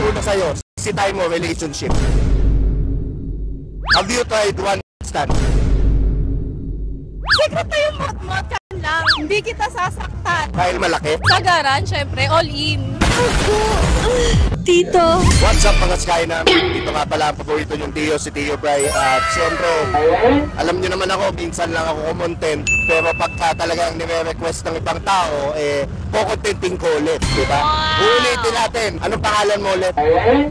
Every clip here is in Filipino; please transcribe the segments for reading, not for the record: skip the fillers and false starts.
masuna sa'yo, sisitahin mo relationship. Have you tried one stand? Secret na yung mot-mot ka lang. Hindi kita sasaktan. Dahil malaki? Sagaran, syempre, all in. Tito. What's up mga Sky namin? Dito nga pala ang paborito yung Tio, si Tio Bray. At siyempre, alam nyo naman ako, minsan lang ako kumontent. Pero pagka talagang nire-request ng ibang tao, kukontenting ko ulit, diba? Uulitin natin. Anong pangalan mo ulit?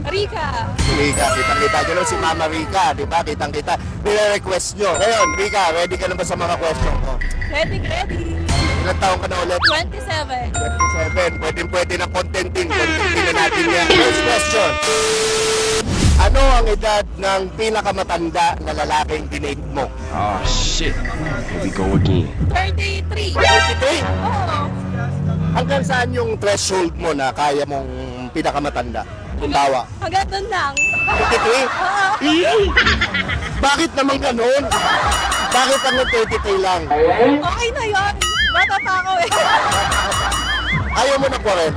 Rika. Rika, kitang-kita nyo lang si Mama Rika, diba? Kitang-kita. Nire-request nyo. Ngayon, Rika, ready ka na ba sa mga question ko? Ready. Ilang taong ka na ulit? 27. 27. Pwede na contenting. Contenting na natin yan. First question. Ano ang edad ng pinakamatanda na lalaking dinate mo? Oh shit. Here we go again. 33. 33? Oo. Hanggang saan yung threshold mo na kaya mong pinakamatanda? Kumbawa. Hanggang doon lang. 33? Oo. Bakit naman ganun? Bakit ang 33 lang? Okay na yun. Bata pa ako eh. Ayaw mo na 40?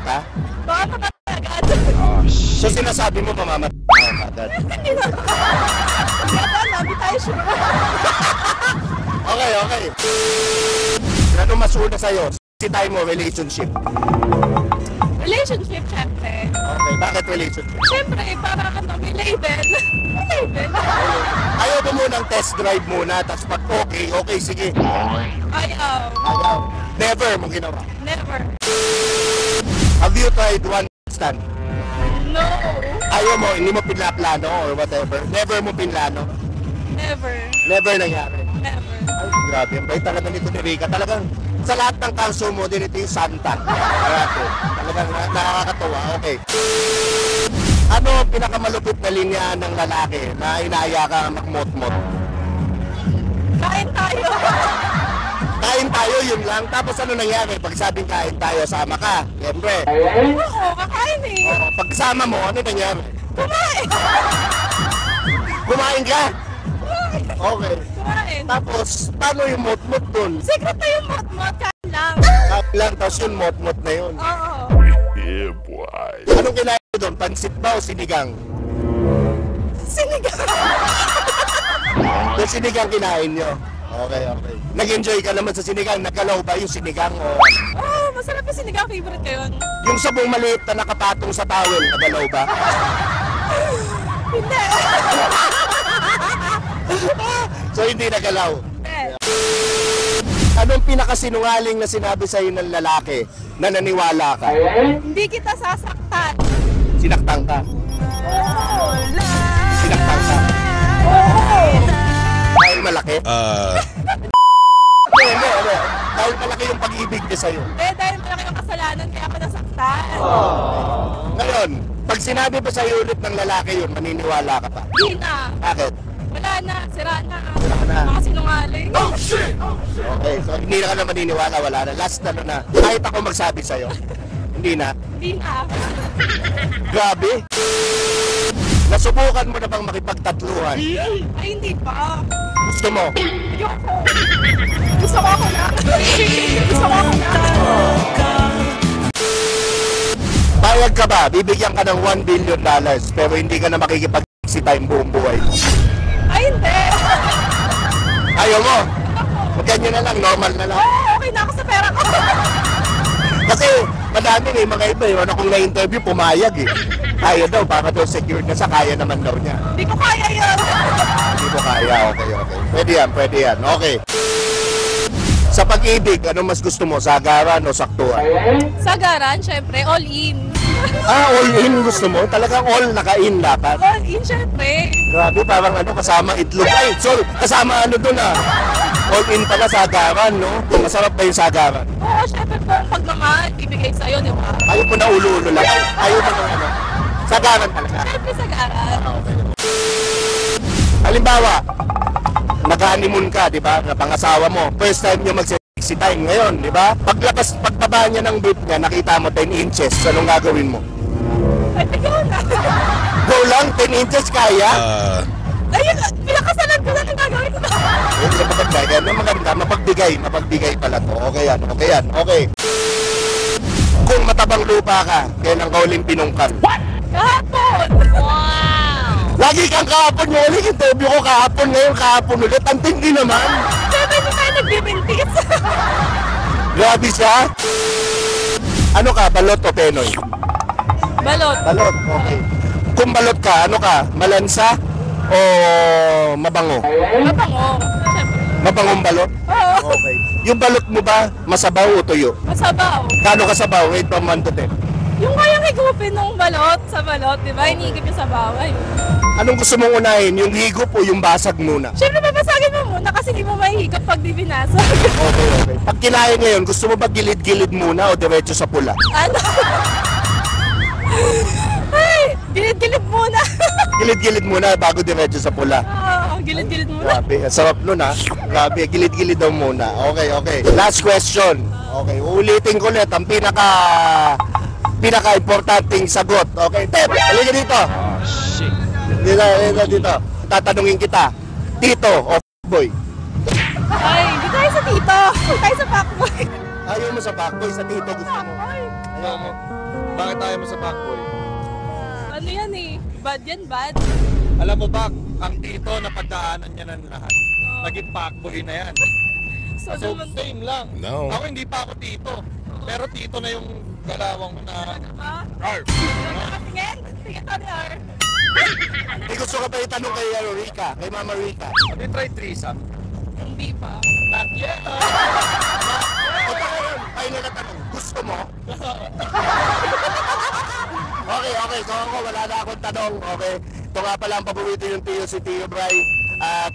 Baka patay agad. Oh shit. So sinasabi mo mamamatay ka agad? Hindi na. Bata, labi tayo siya. Okay. Ano mas una sa'yo? Sisitahin mo relationship. Relationship, syempre. Okay, bakit relationship? Syempre, para ka na may label. May label. Ayaw mo munang test drive muna, tapos pag okay, sige. Ayaw. Never mo ginawa. Never. Have you tried one stand? No. Ayaw mo, hindi mo pinaplano or whatever. Never mo pinlano. Never. Never nangyari. Never. Ay, grabe. Ang bait talaga nito ni Rika. Talagang sa lahat ng kanso mo, din ito yung santa. Talagang nakakatawa. Okay. Ano ang pinakamalupit na linya ng lalaki na inaaya ka makmot-mot? Kain tayo. Kain tayo, yun lang. Tapos ano nangyari? Pag sabing kain tayo, sama ka. Siyempre. Oo, kakain eh. Pagsama mo, ano nangyari? Kumain. Kumain ka? Okay. Kumain. Tapos, paano yung mot-mot dun? Secret na yung mot-mot ka lang. Kain lang, tapos yung mot-mot na yun. Oo. Yeah, boy. Anong kinain mo doon? Pansit ba o sinigang? Sinigang. Yung sinigang kinain nyo? Okay. Nag-enjoy ka naman sa sinigang? Nagkalaw ba yung sinigang o... Oo, masarap yung sinigang. Favorite ko yun. Yung sabong maliit na nakapatong sa towel, nagalaw ba? Hindi. So hindi nagalaw. Hindi. Anong pinakasinungaling na sinabi sa'yo ng lalaki na naniwala ka? Hindi kita sasaktan. Sinaktan ka? Sinaktan ka? Dahil malaki? Hindi. Dahil malaki yung pag-ibig niya sa'yo. Dahil malaki yung kasalanan kaya ako nasaktan. Ngayon, pag sinabi pa sa'yo ulit ng lalaki yun, maniniwala ka pa? Hindi na. Bakit? Wala na. Sira na. na. Mga sinungaling. Okay, so hindi na ka na maniniwala, wala na. Last na na. Kahit ako magsabi sa'yo, hindi na. Hindi na. Grabe. Nasubukan mo na bang makipagtatluhan? Ay, hindi pa. Gusto mo? Ayoko. Gusto ko ako na. Gusto ko ako na. Bayag ka ba? Bibigyan ka ng $1 billion pero hindi ka na makikipag-time buong buhay mo. Ay, hindi. Ayaw mo? Ganyan na lang, normal na lang. Okay na ako sa pera ko. Kasi madami na yung mga iba eh. Ano kung na-interview, pumayag eh. Kaya daw, baka daw secured na sa kaya naman daw niya. Hindi ko kaya yun. Hindi mo kaya, okay. Pwede yan, okay. Sa pag-ibig, ano mas gusto mo? Sagaran o saktuhan? Sagaran, syempre, all in. All in gusto mo? Talagang all naka-in dapat? All in, syempre. Grabe, parang kasama itlog. Ay, sorry, kasama dun All in pala sagaran, no? Masarap ba yung sagaran? Oo, syempre po, pagmamahal, ibigay sa'yo, di ba? Ayaw mo na ulo-ulo lang. Ayaw mo na sagaran talaga. Syempre, sagaran. Halimbawa, nag-honeymoon ka, di ba? Napangasawa mo. First time nyo mag-sexy time ngayon, di ba? Pagbaba niya ng bit niya, nakita mo 10 inches. Anong gagawin mo? Ay, tigil na. Go lang, 10 inches kaya? Ayun, pinakasalan ko na ang gagawin ko na. Maganda, mapagbigay pala to. Okay yan. Kung matabang lupa ka, kailan ka uling pinungkan? What? Kahapon! Lagi kang kahapon yung ulit. Interview ko kahapon, ngayon kahapon ulit. Ang tindi naman. Sabi niyo tayo nagbibintis. Grabe siya. Ano ka, balot o penoy? Balot. Balot, okay. Kung balot ka, ano ka? Malansa o mabango? Mabango. Siyempre. Mabangong balot? Oo. Okay. Yung balot mo ba, masabaw o tuyo? Masabaw. Kano ka sabaw? Rate from 1 to 10. Yung kayang higupin ng balot sa balot, di ba? Iniigip yung sabaw. Ay. Anong gusto mong unahin? Yung higop o yung basag muna? Siyempre, babasagin mo muna kasi hindi mo mahihigop pag di binasag. Okay, okay. Pag kinain ngayon, gusto mo ba gilid-gilid muna o diretso sa pula? Ano? Ay, gilid-gilid muna. Gilid-gilid muna bago diretso sa pula. Oo, gilid-gilid muna. Grabe, ang sarap nun ha. Grabe, gilid-gilid daw muna. Okay, okay. Last question. Okay, uulitin ko ulit ang pinaka-importanting sagot. Okay, Tep, halika dito. Oh shit. Dito. Tatanungin kita, Tito o boy? Ay, hindi tayo sa tito. Hindi tayo sa pakboy. Ayaw mo sa backboy, sa Tito gusto mo. Pakboy. Ayaw mo. Bakit ayaw mo sa backboy? Ano yan eh? Bad yan, bad. Alam mo ba, ang Tito na pagdaanan niya ng lahat. Naging fuckboy na yan. So, So, naman. same lang. No. Ako hindi pa ako Tito. Pero Tito na yung galawang ko na... Ha? Arr! Nakatingin? Sige, Tonyar. May gusto ka ba itanong kay Rica, kay Mama Rica? Have you tried threesome? Hindi pa. Not yet. Final na tanong, gusto mo? Okay, so ako, wala na akong tanong. Okay, ito nga pala ang paborito yung Tio, si Tio Bray.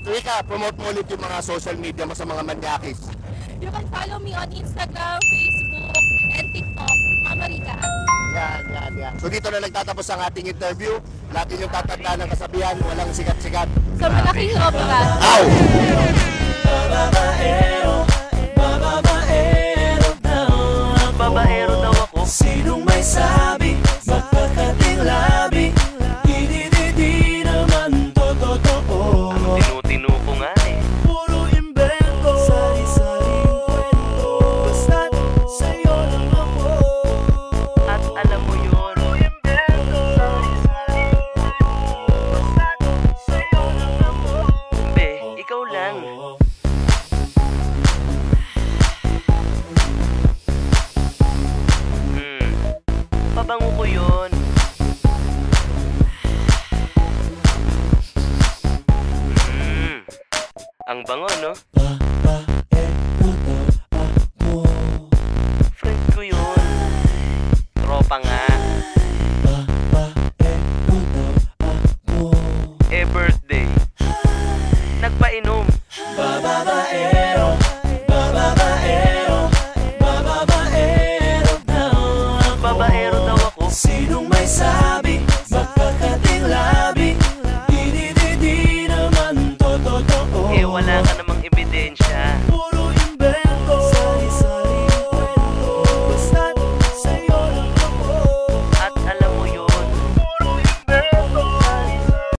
Rica, promote mo ulit yung mga social media mo sa mga manyakis. You can follow me on Instagram, Facebook, and TikTok. Mama Rica. Yan. So dito na nagtatapos ang ating interview. Lagi yung tatandaan ng kasabihan, walang sikat-sikat. Sa malaking obra. Ow! Babaero daw ako. Sinong may sabi? Magkakating labi. Di naman totoo. Ang tinutino ko nga eh. Puro imbento. Sari-saring kwento. Basta't sa'yo lang ako. At alam mo yun. Puro imbento. Sari-saring kwento. Basta't sa'yo lang ako. Be, ikaw lang. Pabango ko yun. Ang bango, no?